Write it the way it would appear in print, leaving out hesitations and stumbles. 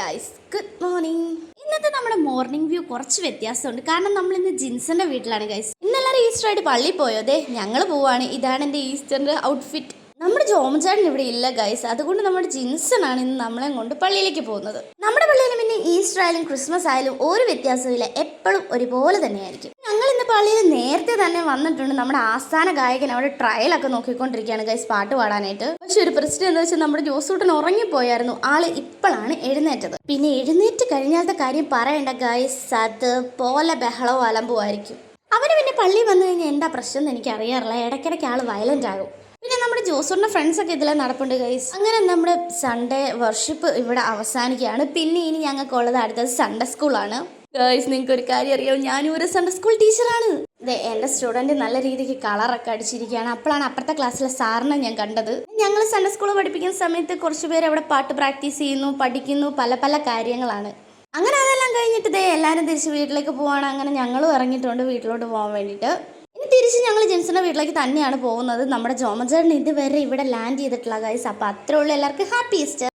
Guys, good morning. ഇന്നത്തെ നമ്മുടെ morning view കുറച്ച് വ്യത്യാസമുണ്ട്. കാരണം നമ്മൾ ഇന്ന് ജിൻസന്റെ വീട്ടിലാണ് ഗൈസ്. ഇന്നെല്ലാവരും ഈസ്റ്റർ ആയിട്ട് പള്ളിയിൽ പോയോ? അതെ, ഞങ്ങൾ പോവാണ്. ഇതാണ് എൻ്റെ ഈസ്റ്ററിന്റെ ഔട്ട്ഫിറ്റ്. നമ്മുടെ ജോമചാടൻ ഇവിടെ ഇല്ല ഗൈസ്, അതുകൊണ്ട് നമ്മുടെ ജിൻസനാണ് ഇന്ന് നമ്മളെ കൊണ്ട് പള്ളിയിലേക്ക് പോകുന്നത്. നമ്മുടെ പള്ളിയിലും പിന്നെ ഈസ്റ്റർ ആയാലും ക്രിസ്മസ് ആയാലും ഒരു വ്യത്യാസമില്ല, എപ്പോഴും ഒരുപോലെ തന്നെയായിരിക്കും. ഞങ്ങൾ ഇന്ന് പള്ളിയിൽ നേരത്തെ തന്നെ വന്നിട്ടുണ്ട്. നമ്മുടെ ആസ്ഥാന ഗായകൻ അവിടെ ട്രയലൊക്കെ നോക്കിക്കൊണ്ടിരിക്കുകയാണ് ഗൈസ്, പാട്ട് പാടാനായിട്ട്. പക്ഷെ ഒരു പ്രശ്നം എന്താ വെച്ചാൽ നമ്മുടെ ജോസൂട്ടൻ ഉറങ്ങിപ്പോയായിരുന്നു. ആള് ഇപ്പോഴാണ് എഴുന്നേറ്റത്. പിന്നെ എഴുന്നേറ്റ് കഴിഞ്ഞാലത്തെ കാര്യം പറയണ്ട ഗൈസ്, അത് പോലെ ബഹളവും അലമ്പുമായിരിക്കും. അവന് പിന്നെ പള്ളി വന്നു കഴിഞ്ഞാൽ എന്താ പ്രശ്നം എന്ന് എനിക്ക് അറിയാറില്ല. ഇടയ്ക്കിടയ്ക്ക് ആള് വയലന്റ് ആകും. പിന്നെ നമ്മുടെ ജോസൂറിന്റെ ഫ്രണ്ട്സ് ഒക്കെ ഇതിലെ നടപ്പുണ്ട് ഗൈസ്. അങ്ങനെ നമ്മുടെ സൺഡേ വർഷിപ്പ് ഇവിടെ അവസാനിക്കുകയാണ്. പിന്നെ ഇനി ഞങ്ങൾക്കുള്ളത് അടുത്തത് സൺഡേ സ്കൂളാണ് ഗൈസ്. നിങ്ങൾക്ക് ഒരു കാര്യം അറിയാം, ഞാനും ഒരു സൺഡേ സ്കൂൾ ടീച്ചറാണ്. അതെ, എൻ്റെ സ്റ്റുഡൻറ്റ് നല്ല രീതിക്ക് കളറൊക്കെ അടിച്ചിരിക്കുകയാണ്. അപ്പോഴാണ് അപ്പുറത്തെ ക്ലാസ്സിലെ സാറിനെ ഞാൻ കണ്ടത്. ഞങ്ങൾ സൺഡേ സ്കൂൾ പഠിപ്പിക്കുന്ന സമയത്ത് കുറച്ച് പേര് അവിടെ പാട്ട് പ്രാക്ടീസ് ചെയ്യുന്നു, പഠിക്കുന്നു, പല പല കാര്യങ്ങളാണ്. അങ്ങനെ അതെല്ലാം കഴിഞ്ഞിട്ട് ഇതേ എല്ലാവരും തിരിച്ച് വീട്ടിലേക്ക് പോവാണ്. അങ്ങനെ ഞങ്ങളും ഇറങ്ങിയിട്ടുണ്ട് വീട്ടിലോട്ട് പോകാൻ വേണ്ടിയിട്ട്. ഇനി തിരിച്ച് ഞങ്ങൾ ജിൻസിന്റെ വീട്ടിലേക്ക് തന്നെയാണ് പോകുന്നത്. നമ്മുടെ ജോമചേട്ടൻ ഇതുവരെ ഇവിടെ ലാൻഡ് ചെയ്തിട്ടില്ല ഗൈസ്. അപ്പോൾ അത്രേ ഉള്ളൂ. എല്ലാവർക്കും ഹാപ്പി ഈസ്റ്റർ.